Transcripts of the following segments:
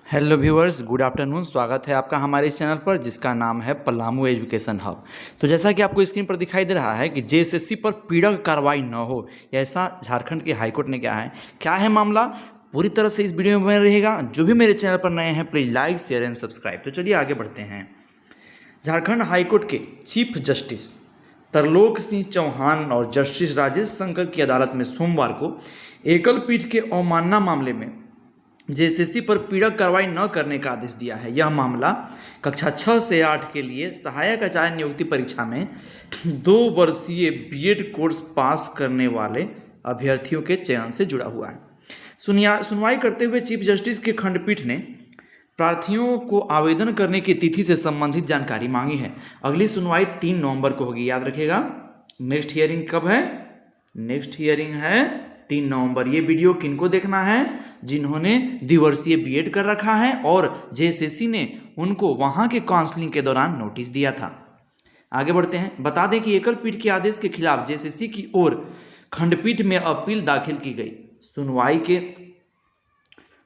Hello viewers, good afternoon. स्वागत है आपका हमारे इस चैनल पर जिसका नाम है पलामू एजुकेशन हब। तो जैसा कि आपको स्क्रीन पर दिखाई दे रहा है कि जेएसएससी पर पीड़क कार्रवाई न हो, ऐसा झारखंड के हाईकोर्ट ने क्या है मामला, पूरी तरह से इस वीडियो में बने रहेगा। जो भी मेरे चैनल पर नए हैं please like share and subscribe. तो चलिए आगे बढ़ते हैं। झारखंड हाईकोर्ट के चीफ जस्टिस तरलोक सिंह चौहान और जस्टिस राजेश शंकर की अदालत में सोमवार को एकल पीठ के अवमानना मामले में जेएसएससी पर पीड़क कार्रवाई न करने का आदेश दिया है। यह मामला कक्षा 6 से 8 के लिए सहायक आचार्य नियुक्ति परीक्षा में 2 वर्षीय बीएड कोर्स पास करने वाले अभ्यर्थियों के चयन से जुड़ा हुआ है। सुनवाई करते हुए चीफ जस्टिस के खंडपीठ ने प्रार्थियों को आवेदन करने की तिथि से संबंधित जानकारी मांगी है। अगली सुनवाई 3 नवंबर को होगी, याद रखिएगा। नेक्स्ट हियरिंग कब है? नेक्स्ट हियरिंग है 3 नवंबर। ये वीडियो किनको देखना है? जिन्होंने द्विवर्षीय बीएड कर रखा है और जेएसएससी ने उनको वहां के काउंसलिंग के दौरान नोटिस दिया था। आगे बढ़ते हैं। बता दें कि एकल पीठ के आदेश के खिलाफ जेएसएससी की ओर खंडपीठ में अपील दाखिल की गई।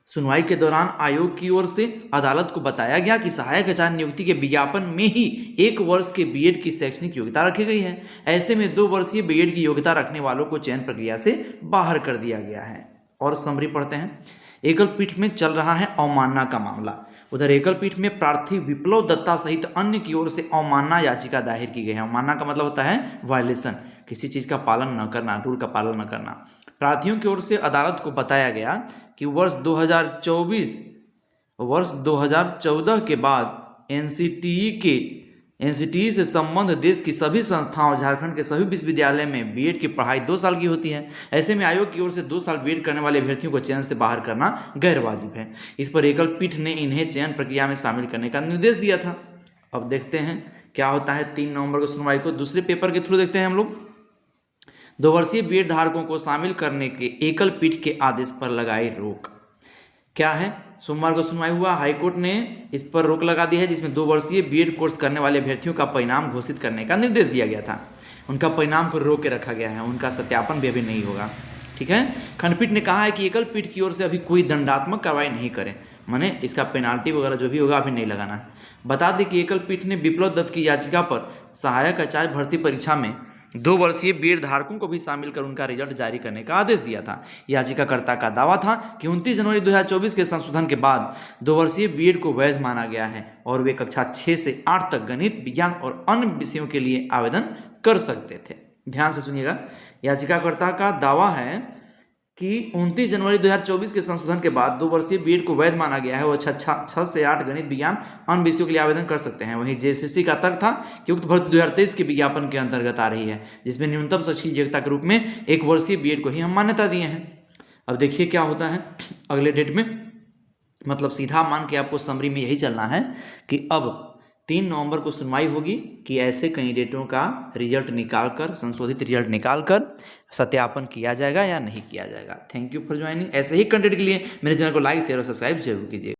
सुनवाई के दौरान आयोग की ओर से अदालत को बताया गया कि सहायक आचार्य नियुक्ति के विज्ञापन में ही 1 वर्ष के बीएड की शैक्षणिक योग्यता रखी गई है। ऐसे में 2 वर्षीय बीएड की योग्यता रखने वालों को चयन प्रक्रिया से बाहर कर दिया गया है। और समरी पढ़ते हैं। एकल पीठ में चल रहा है अवमानना का मामला। उधर एकल पीठ में प्रार्थी विप्लव दत्ता सहित अन्य की ओर से अवमानना याचिका दायर की गई है। अवमानना का मतलब होता है वायलेशन, किसी चीज का पालन न करना, रूल का पालन न करना। प्रार्थियों की ओर से अदालत को बताया गया कि वर्ष 2014 के बाद एनसीटीई से संबद्ध देश की सभी संस्थाओं, झारखंड के सभी विश्वविद्यालय में बीएड की पढ़ाई 2 साल की होती है। ऐसे में आयोग की ओर से 2 साल बीएड करने वाले अभ्यर्थियों को चयन से बाहर करना गैर वाजिब है। इस पर एकल पीठ ने इन्हें चयन प्रक्रिया में शामिल करने का निर्देश दिया था। अब देखते हैं क्या होता है 3 नवंबर को सुनवाई को। दूसरे पेपर के थ्रू देखते हैं हम लोग। 2 वर्षीय बीएड धारकों को शामिल करने के एकल पीठ के आदेश पर लगाई रोक। क्या है? सोमवार को सुनवाई हुआ। हाईकोर्ट ने इस पर रोक लगा दी है, जिसमें 2 वर्षीय बीएड कोर्स करने वाले अभ्यर्थियों का परिणाम घोषित करने का निर्देश दिया गया था। उनका परिणाम को रोक के रखा गया है, उनका सत्यापन भी अभी नहीं होगा। ठीक है। खंडपीठ ने कहा है कि एकल पीठ की ओर से अभी कोई दंडात्मक कार्रवाई नहीं करें, माने इसका पेनाल्टी वगैरह जो भी होगा अभी नहीं लगाना है। बता दें कि एकल पीठ ने विप्लव दत्त की याचिका पर सहायक आचार्य भर्ती परीक्षा में 2 वर्षीय बीएड धारकों को भी शामिल कर उनका रिजल्ट जारी करने का आदेश दिया था। याचिकाकर्ता का दावा था कि 29 जनवरी 2024 के संशोधन के बाद 2 वर्षीय बीएड को वैध माना गया है और वे कक्षा 6 से 8 तक गणित, विज्ञान और अन्य विषयों के लिए आवेदन कर सकते थे। ध्यान से सुनिएगा। याचिकाकर्ता का दावा है कि 29 जनवरी 2024 के संशोधन के बाद 2 वर्षीय बीएड को वैध माना गया है और 6 से 8 गणित, विज्ञान, अन्य विषयों के लिए आवेदन कर सकते हैं। वहीं जेएसएससी का तर्क था कि उक्त भर्ती 2023 के विज्ञापन के अंतर्गत आ रही है, जिसमें न्यूनतम शैक्षिक योग्यता के रूप में 1 वर्षीय बीएड को ही हम मान्यता दिए हैं। अब देखिए क्या होता है अगले डेट में। मतलब सीधा मान के आपको समरी में यही चलना है कि अब 3 नवंबर को सुनवाई होगी कि ऐसे कैंडिडेटों का रिजल्ट निकालकर, संशोधित रिजल्ट निकालकर सत्यापन किया जाएगा या नहीं किया जाएगा। Thank you for joining. ऐसे ही कंटेंट के लिए मेरे चैनल को लाइक शेयर और सब्सक्राइब जरूर कीजिए।